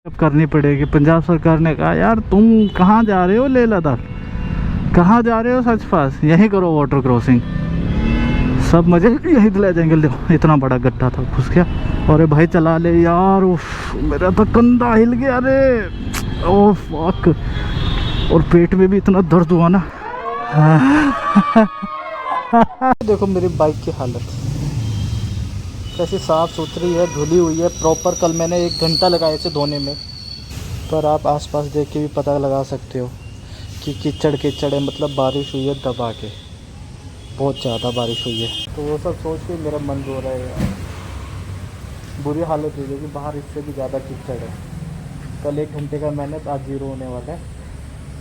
अब करनी पड़ेगी। पंजाब सरकार ने कहा यार तुम कहाँ जा रहे हो, लेह लद्दाख कहाँ जा रहे हो, सच पास यहीं करो वाटर क्रॉसिंग, सब मजे यहीं ले जाएंगे। देखो इतना बड़ा गड्ढा था, घुस गया। अरे भाई चला ले यार, उफ मेरा तो कंधा हिल गया रे, ओह फक। और पेट में भी इतना दर्द हुआ ना। देखो मेरी बाइक की हालत कैसी साफ़ सुथरी है, धुली हुई है प्रॉपर। कल मैंने 1 घंटा लगाया इसे धोने में, पर आप आसपास देख के भी पता लगा सकते हो कि कीचड़ कीचड़ है, मतलब बारिश हुई है दबा के, बहुत ज़्यादा बारिश हुई है। तो वो सब सोच के मेरा मन रो रहा है यार, बुरी हालत हुई है कि बाहर इससे भी ज़्यादा कीचड़ है। कल 1 घंटे का मेहनत आज 0 होने वाला है,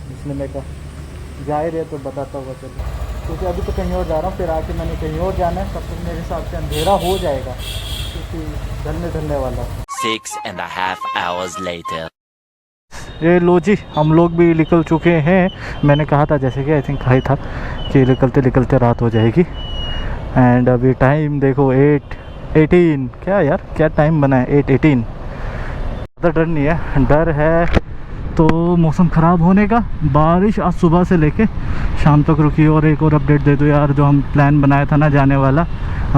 जिसने मैं कहा जा ही रहे तो बताता हुआ चलो, क्योंकि अभी तो कहीं और जा रहा हूँ, फिर आके मैंने कहीं और जाना है, तब तक मेरे हिसाब से अंधेरा हो जाएगा, क्योंकि ढलने वाला। 6.5 hours later. ये लो जी, हम लोग भी निकल चुके हैं। मैंने कहा था जैसे कि आई थिंक कहा था कि निकलते निकलते रात हो जाएगी। एंड अभी टाइम देखो 8:18, क्या यार क्या टाइम बना है, 8:18। ज़्यादा डर नहीं है, डर है तो मौसम ख़राब होने का। बारिश आज सुबह से लेके शाम तक रुकी। और एक और अपडेट दे दो यार, जो हम प्लान बनाया था ना जाने वाला,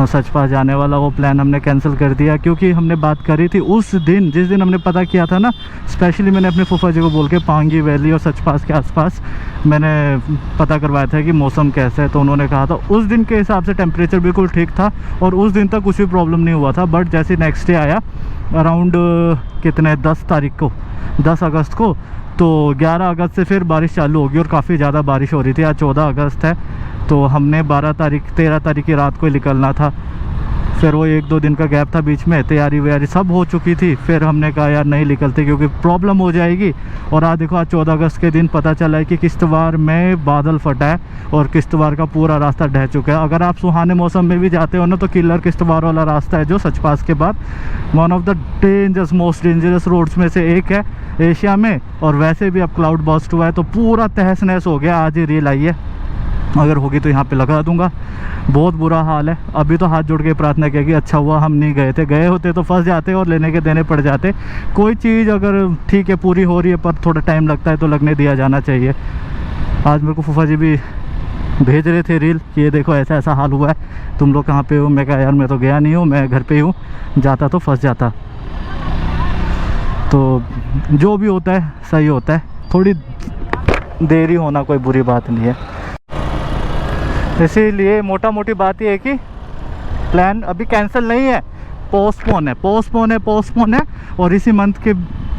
सच पास जाने वाला, वो प्लान हमने कैंसिल कर दिया, क्योंकि हमने बात करी थी उस दिन, जिस दिन हमने पता किया था ना। स्पेशली मैंने अपने फूफा जी को बोल के पांगी वैली और सच पास के आसपास मैंने पता करवाया था कि मौसम कैसा है, तो उन्होंने कहा था उस दिन के हिसाब से टेम्परेचर बिल्कुल ठीक था और उस दिन तक कुछ भी प्रॉब्लम नहीं हुआ था। बट जैसे नेक्स्ट डे आया अराउंड कितने 10 अगस्त को, तो 11 अगस्त से फिर बारिश चालू होगी और काफ़ी ज़्यादा बारिश हो रही थी। आज 14 अगस्त है, तो हमने 13 तारीख की रात को ही निकलना था। फिर वो 1-2 दिन का गैप था बीच में, तैयारी वैयारी सब हो चुकी थी। फिर हमने कहा यार नहीं निकलते क्योंकि प्रॉब्लम हो जाएगी। और आज देखो, आज 14 अगस्त के दिन पता चला है कि किश्तवाड़ में बादल फटा है और किश्तवाड़ का पूरा रास्ता ढह चुका है। अगर आप सुहाने मौसम में भी जाते हो ना, तो किलर किश्तवाड़ वाला रास्ता है जो सच पास के बाद one of the most dangerous roads में से एक है एशिया में। और वैसे भी अब क्लाउड बस्ट हुआ है तो पूरा तहस नहस हो गया। आज ही रील आई है, अगर होगी तो यहाँ पे लगा दूंगा। बहुत बुरा हाल है। अभी तो हाथ जोड़ के प्रार्थना किया कि अच्छा हुआ हम नहीं गए थे, गए होते तो फंस जाते और लेने के देने पड़ जाते। कोई चीज़ अगर ठीक है पूरी हो रही है पर थोड़ा टाइम लगता है तो लगने दिया जाना चाहिए। आज मेरे को फूफा जी भी भेज रहे थे रील कि ये देखो ऐसा ऐसा हाल हुआ है, तुम लोग कहाँ पे हो। मैं कहा यार मैं तो गया नहीं हूँ, मैं घर पे ही हूँ, जाता तो फंस जाता। तो जो भी होता है सही होता है, थोड़ी देरी होना कोई बुरी बात नहीं है। इसीलिए मोटा मोटी बात ये है कि प्लान अभी कैंसिल नहीं है, पोस्टपोन है और इसी मंथ के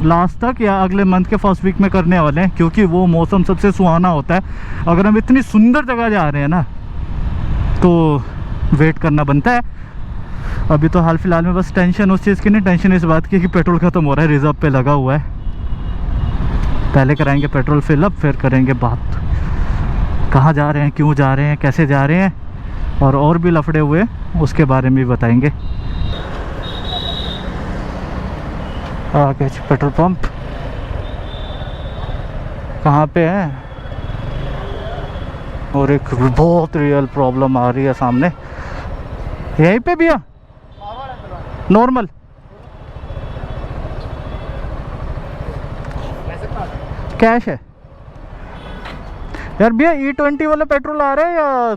लास्ट तक या अगले मंथ के फर्स्ट वीक में करने वाले हैं, क्योंकि वो मौसम सबसे सुहाना होता है। अगर हम इतनी सुंदर जगह जा रहे हैं ना तो वेट करना बनता है। अभी तो हाल फिलहाल में बस टेंशन उस चीज़ की नहीं, टेंशन इस बात की कि पेट्रोल ख़त्म हो रहा है, रिजर्व पे लगा हुआ है। पहले कराएंगे पेट्रोल फिलअप, फिर करेंगे बात कहाँ जा रहे हैं, क्यों जा रहे हैं, कैसे जा रहे हैं, और भी लफड़े हुए उसके बारे में भी बताएंगे। आगे पेट्रोल पंप कहाँ पे है, और एक बहुत रियल प्रॉब्लम आ रही है सामने। यहीं पे भैया नॉर्मल कैश है यार। भैया E20 वाला पेट्रोल आ रहा है या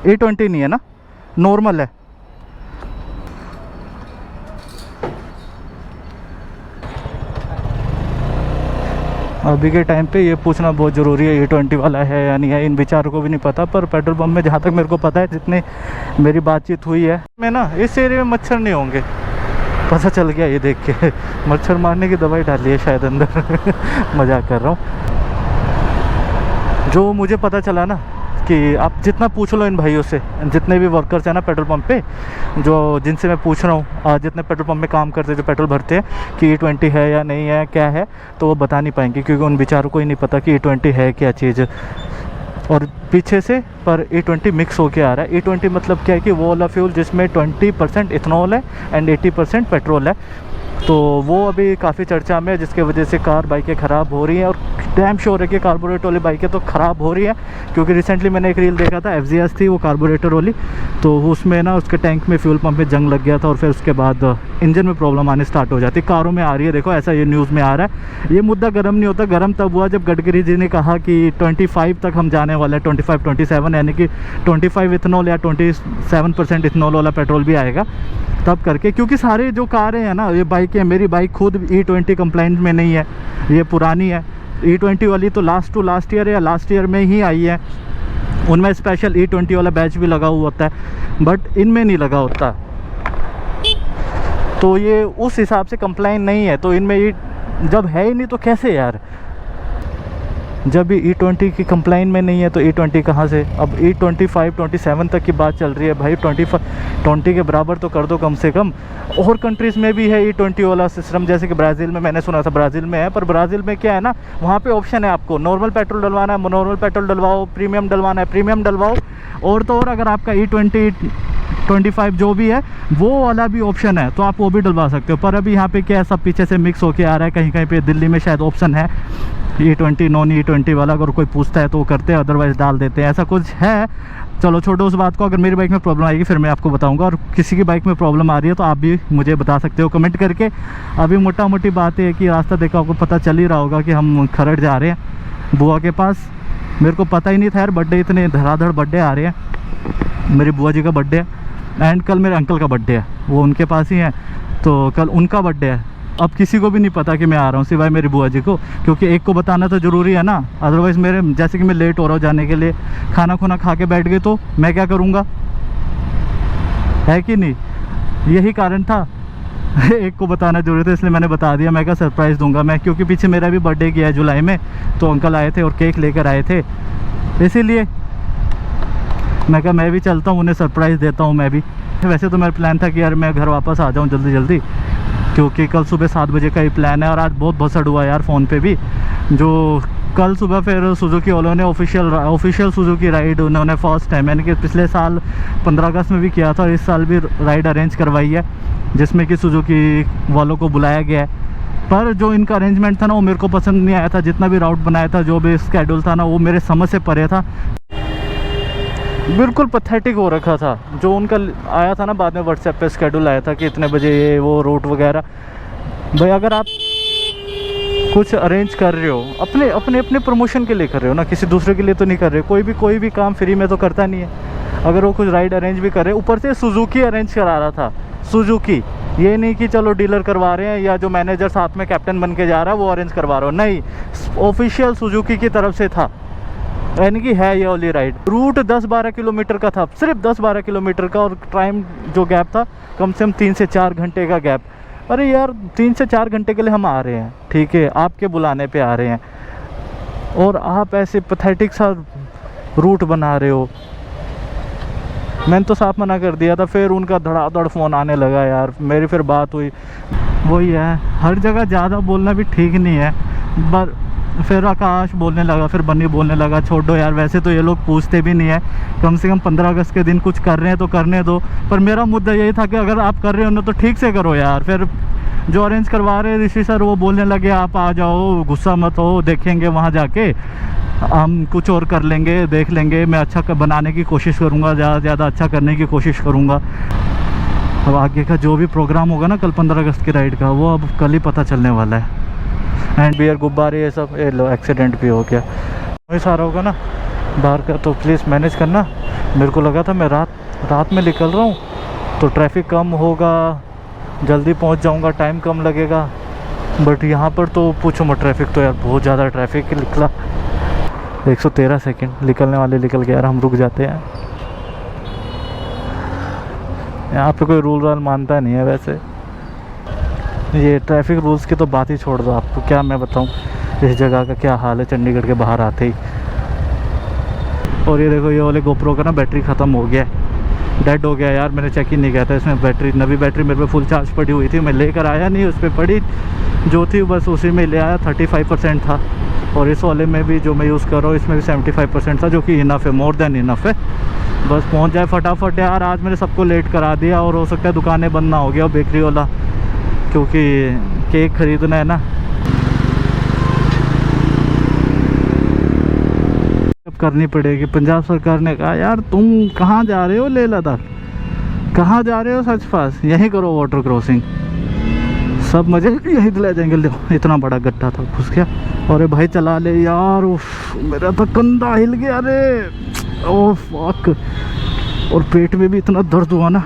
E20 नहीं है ना, नॉर्मल है। अभी के टाइम पे ये पूछना बहुत ज़रूरी है E20 वाला है या नहीं है। इन बेचारों को भी नहीं पता, पर पेट्रोल पंप में जहाँ तक मेरे को पता है, जितने मेरी बातचीत हुई है, मैं ना इस एरिया में मच्छर नहीं होंगे, पता चल गया ये देख के। मच्छर मारने की दवाई डाली है शायद अंदर। मजाक कर रहा हूँ। जो मुझे पता चला ना कि आप जितना पूछ लो इन भाइयों से, जितने भी वर्कर्स हैं ना पेट्रोल पंप पे, जो जिनसे मैं पूछ रहा हूँ, जितने पेट्रोल पंप में काम करते हैं, जो पेट्रोल भरते हैं, कि E20 है या नहीं है, क्या है, तो वो बता नहीं पाएंगे, क्योंकि उन बेचारों को ही नहीं पता कि E20 है क्या चीज़। और पीछे से पर E20 मिक्स होके आ रहा है। E20 मतलब क्या है कि वो वाला फ्यूल जिसमें 20% इथनॉल है एंड 80% पेट्रोल है। तो वो अभी काफ़ी चर्चा में है, जिसके वजह से कार बाइकें ख़राब हो रही हैं और डैम श्योर है कि कार्बोरेटर वाली बाइकें तो ख़राब हो रही है, क्योंकि रिसेंटली मैंने एक रील देखा था, FZS थी वो कार्बोरेटर वाली, तो उसमें ना उसके टैंक में फ्यूल पंप में जंग लग गया था और फिर उसके बाद इंजन में प्रॉब्लम आने स्टार्ट हो जाती। कारों में आ रही है, देखो ऐसा ये न्यूज़ में आ रहा है। ये मुद्दा गर्म नहीं होता, गर्म तब हुआ जब गडकरी जी ने कहा कि 25 तक हम जाने वाले हैं, 25-27, यानी कि 25 इथेनॉल या 27% इथेनॉल वाला पेट्रोल भी आएगा तब करके। क्योंकि सारे जो कारें हैं ना, ये बाइकें, मेरी बाइक खुद E20 कंप्लाइंट में नहीं है, ये पुरानी है। E20 वाली तो लास्ट ईयर या लास्ट ईयर में ही आई है, उनमें स्पेशल E20 वाला बैच भी लगा हुआ होता है, बट इनमें नहीं लगा होता, तो ये उस हिसाब से कंप्लाइंट नहीं है। तो इनमें ये जब है ही नहीं तो कैसे यार, जब भी E20 की कंप्लाइन में नहीं है तो E20 कहाँ से। अब E25-27 तक की बात चल रही है भाई, 20 के बराबर तो कर दो कम से कम। और कंट्रीज़ में भी है E20 वाला सिस्टम, जैसे कि ब्राज़ील में, मैंने सुना था ब्राज़ील में है, पर ब्राज़ील में क्या है ना, वहाँ पे ऑप्शन है आपको, नॉर्मल पेट्रोल डलवाना है नॉर्मल पेट्रोल डलवाओ, प्रीमियम डलवाना है प्रीमियम डलवाओ, और तो और अगर आपका E20-25 जो भी है वो वाला भी ऑप्शन है तो आप वो भी डलवा सकते हो। पर अभी यहाँ पे क्या है, सब पीछे से मिक्स होके आ रहा है। कहीं कहीं पे दिल्ली में शायद ऑप्शन है E20 नॉन E20 वाला, अगर कोई पूछता है तो वो करते हैं, अदरवाइज़ डाल देते हैं, ऐसा कुछ है। चलो छोड़ो उस बात को। अगर मेरी बाइक में प्रॉब्लम आएगी फिर मैं आपको बताऊंगा, और किसी की बाइक में प्रॉब्लम आ रही है तो आप भी मुझे बता सकते हो कमेंट करके। अभी मोटा मोटी बात है कि रास्ता देखा आपको पता चल ही रहा होगा कि हम खरड़ जा रहे हैं बुआ के पास। मेरे को पता ही नहीं था यार, बर्थडे इतने धड़ाधड़ बर्थडे आ रहे हैं। मेरी बुआ जी का बर्थडे है एंड कल मेरे अंकल का बर्थडे है, वो उनके पास ही है, तो कल उनका बर्थडे है। अब किसी को भी नहीं पता कि मैं आ रहा हूँ सिवाय मेरी बुआ जी को, क्योंकि एक को बताना तो ज़रूरी है ना, अदरवाइज़ मेरे जैसे कि मैं लेट हो रहा हूँ जाने के लिए, खाना खुना खा के बैठ गए तो मैं क्या करूँगा, है कि नहीं। यही कारण था एक को बताना जरूरी था, इसलिए मैंने बता दिया। मैं क्या सरप्राइज़ दूंगा मैं, क्योंकि पीछे मेरा भी बर्थडे किया है जुलाई में, तो अंकल आए थे और केक लेकर आए थे, इसीलिए मैं क्या मैं भी चलता हूँ, उन्हें सरप्राइज़ देता हूँ मैं भी। वैसे तो मेरा प्लान था कि यार मैं घर वापस आ जाऊँ जल्दी जल्दी, क्योंकि कल सुबह 7 बजे का ही प्लान है। और आज बहुत भसड़ हुआ यार फ़ोन पे भी, जो कल सुबह फिर सुजुकी वालों ने ऑफिशियल सुजुकी राइड उन्होंने फर्स्ट टाइम, यानी कि पिछले साल 15 अगस्त में भी किया था और इस साल भी राइड अरेंज करवाई है, जिसमें कि सुजुकी वालों को बुलाया गया है। पर जो इनका अरेंजमेंट था ना वो मेरे को पसंद नहीं आया था। जितना भी राउट बनाया था, जो भी स्केड्यूल था ना, वो मेरे समझ से परे था, बिल्कुल पैथेटिक हो रखा था। जो उनका आया था ना बाद में व्हाट्सएप पे स्केड्यूल आया था कि इतने बजे ये वो रूट वगैरह। भाई अगर आप कुछ अरेंज कर रहे हो अपने अपने अपने प्रमोशन के लिए कर रहे हो ना, किसी दूसरे के लिए तो नहीं कर रहे हो। कोई भी काम फ्री में तो करता नहीं है। अगर वो कुछ राइड अरेंज भी कर रहे, ऊपर से सुजुकी अरेंज करा रहा था, सुजुकी, ये नहीं कि चलो डीलर करवा रहे हैं या जो मैनेजर साथ में कैप्टन बन के जा रहा है वो अरेंज करवा रहा हो, नहीं, ऑफिशियल सुजुकी की तरफ से था, यानी कि है ये वाली राइड। रूट 10-12 किलोमीटर का था, सिर्फ 10-12 किलोमीटर का, और टाइम जो गैप था कम से कम 3 से 4 घंटे का गैप। अरे यार 3 से 4 घंटे के लिए हम आ रहे हैं, ठीक है, आपके बुलाने पे आ रहे हैं, और आप ऐसे पैथेटिक सा रूट बना रहे हो। मैंने तो साफ मना कर दिया था, फिर उनका धड़ाधड़ फ़ोन आने लगा यार। मेरी फिर बात हुई, वही है, हर जगह ज़्यादा बोलना भी ठीक नहीं है। पर फिर आकाश बोलने लगा, फिर बन्नी बोलने लगा, छोड़ो यार, वैसे तो ये लोग पूछते भी नहीं है, कम से कम 15 अगस्त के दिन कुछ कर रहे हैं तो करने दो। पर मेरा मुद्दा यही था कि अगर आप कर रहे हो ना तो ठीक से करो यार। फिर जो अरेंज करवा रहे ऋषि सर वो बोलने लगे आप आ जाओ, गुस्सा मत हो, देखेंगे वहाँ जाके, हम कुछ और कर लेंगे, देख लेंगे, मैं अच्छा बनाने की कोशिश करूँगा, ज़्यादा से ज़्यादा अच्छा करने की कोशिश करूँगा। अब आगे का जो भी प्रोग्राम होगा ना कल 15 अगस्त की राइड का, वो अब कल ही पता चलने वाला है। एंड बियर गुब्बारे ये सब, ये लो एक्सीडेंट भी हो गया, वही सारा होगा ना बाहर का, तो प्लीज़ मैनेज करना। मेरे को लगा था मैं रात में निकल रहा हूँ तो ट्रैफिक कम होगा, जल्दी पहुँच जाऊँगा, टाइम कम लगेगा, बट यहाँ पर तो पूछो मत, ट्रैफिक तो यार बहुत ज़्यादा ट्रैफिक निकला। 113 सेकंड निकलने वाले निकल गए यार, हम रुक जाते हैं। यहाँ पे कोई रूल मानता नहीं है वैसे। ये ट्रैफिक रूल्स की तो बात ही छोड़ दो, आपको क्या मैं बताऊँ इस जगह का क्या हाल है चंडीगढ़ के बाहर आते ही। और ये देखो, ये वाले गोप्रो का ना बैटरी ख़त्म हो गया है, डेड हो गया यार, मैंने चेक ही नहीं किया था। इसमें बैटरी, नवी बैटरी मेरे पे फुल चार्ज पड़ी हुई थी, मैं लेकर आया नहीं, उस पर पड़ी जो थी बस उसी में ले आया, 35% था। और इस वाले में भी जो मैं यूज़ कर रहा हूँ इसमें भी 75% था, जो कि इनफ है, मोर देन इनफ है। बस पहुँच जाए फटाफट यार। आज मैंने सबको लेट करा दिया, और हो सकता है दुकानें बंद ना हो गया, बेकरी वाला, क्योंकि केक ख़रीदना है ना। करनी पड़ेगी। पंजाब सरकार ने कहा यार तुम कहाँ जा रहे हो, लेह लद्दाख कहाँ जा रहे हो, सच पास यहीं करो वाटर क्रॉसिंग, सब मजे यहीं ले जाएंगे। लो इतना बड़ा गड्ढा था, घुस गया। अरे भाई चला ले यार, उफ मेरा तो कंधा हिल गया, अरे ओह फक। और पेट में भी इतना दर्द हुआ ना,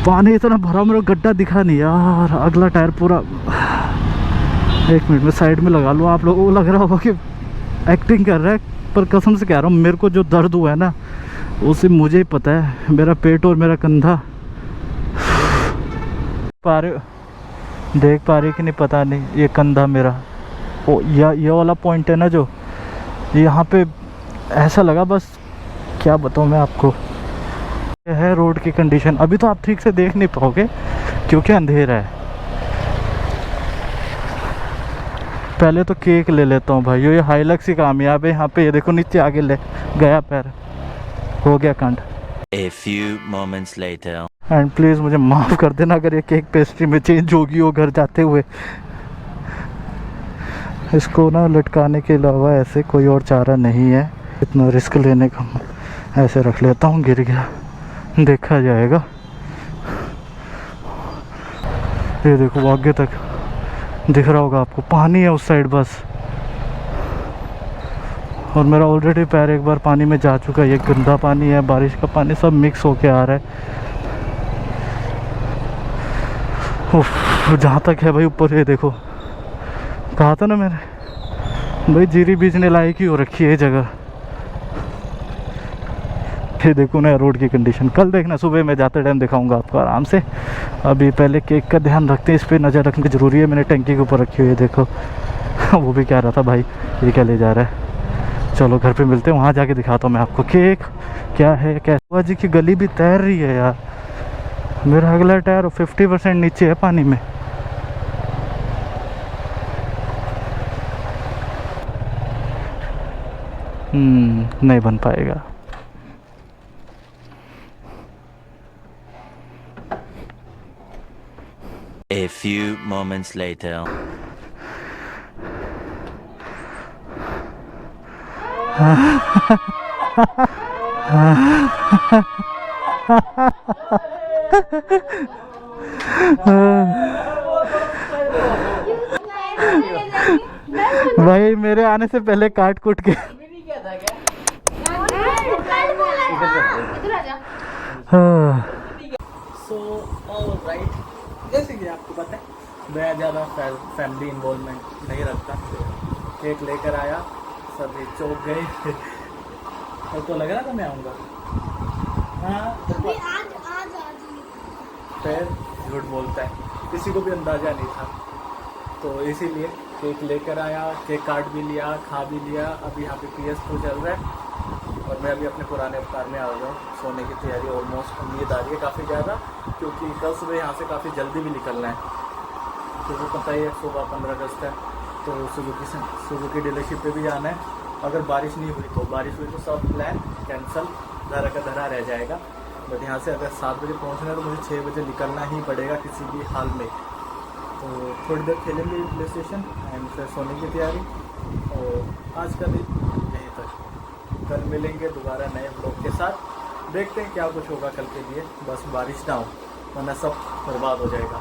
पानी इतना भरा, मेरा गड्ढा दिखा नहीं यार। अगला टायर पूरा, एक मिनट में साइड में लगा लूँ। आप लोगों को लग रहा होगा कि एक्टिंग कर रहा है, पर कसम से कह रहा हूँ मेरे को जो दर्द हुआ है ना, उसे मुझे ही पता है। मेरा पेट और मेरा कंधा देख पा रहे कि नहीं पता नहीं, ये कंधा मेरा, ओ ये वाला पॉइंट है ना जो यहाँ पे ऐसा लगा, बस क्या बताऊँ मैं आपको। ये है रोड की कंडीशन। अभी तो आप ठीक से देख नहीं पाओगे क्योंकि अंधेरा है। पहले तो केक ले लेता हूँ भाई, ये हाइलक्स ही कामयाब है यहाँ पे। ये देखो नीचे आगे ले गया पैर, हो गया कांड। A few moments later. And please मुझे माफ़ कर देना अगर ये केक पेस्ट्री में चेंज होगी हो घर जाते हुए। इसको ना लटकाने के अलावा ऐसे कोई और चारा नहीं है, इतना रिस्क लेने का। ऐसे रख लेता हूँ, गिर गया देखा जाएगा। ये देखो आगे तक दिख रहा होगा आपको, पानी है उस साइड बस। और मेरा ऑलरेडी पैर एक बार पानी में जा चुका है। ये गंदा पानी है, बारिश का पानी, सब मिक्स होके आ रहा है। उफ, जहाँ तक है भाई ऊपर, ये देखो कहा था ना मैंने भाई, जीरी बीजने लायक ही हो रखी है ये जगह। ये देखो ना रोड की कंडीशन, कल देखना सुबह मैं जाते टाइम दिखाऊंगा आपको आराम से। अभी पहले केक का ध्यान रखते हैं, इस पर नज़र रखनी ज़रूरी है। मैंने टंकी के ऊपर रखी हुई है, देखो वो भी कह रहा था भाई ये क्या ले जा रहा है। चलो घर पे मिलते हैं, वहाँ जाके दिखाता हूँ मैं आपको केक क्या है। क्या जी की गली भी तैर रही है यार। मेरा अगला टायर 50% नीचे है पानी में। नहीं बन पाएगा। A few moments later. भाई मेरे आने से पहले काट कुट के राइट, जैसे कि आपको पता है मैं ज़्यादा फैमिली इन्वॉल्वमेंट नहीं रखता। केक लेकर आया, सभी चौंक गए और तो लग रहा था मैं आऊँगा। हाँ फिर झूठ बोलता है, किसी को भी अंदाज़ा नहीं था। तो इसीलिए केक लेकर आया, केक काट भी लिया, खा भी लिया। अभी यहाँ पे PS2 चल रहा है और मैं अभी अपने पुराने अवतार में आ गया हूँ। सोने की तैयारी ऑलमोस्ट, नींद आ रही है काफ़ी ज़्यादा, क्योंकि कल सुबह यहाँ से काफ़ी जल्दी भी निकलना है। तो वो पता ही है सुबह 15 अगस्त है, तो सुजुकी डीलरशिप पे भी जाना है। अगर बारिश नहीं हुई तो, बारिश हुई तो सब प्लान कैंसिल, धरा का धरा रह जाएगा। बट यहाँ से अगर 7 बजे पहुँचना है तो मुझे 6 बजे निकलना ही पड़ेगा किसी भी हाल में। तो थोड़ी देर खेलेंगे प्ले स्टेशन एंड फिर सोने की तैयारी। और आज का दिन यहीं तक, कल मिलेंगे दोबारा नए ब्लॉग के साथ। देखते हैं क्या कुछ होगा कल के लिए, बस बारिश ना हो वरना सब बर्बाद हो जाएगा।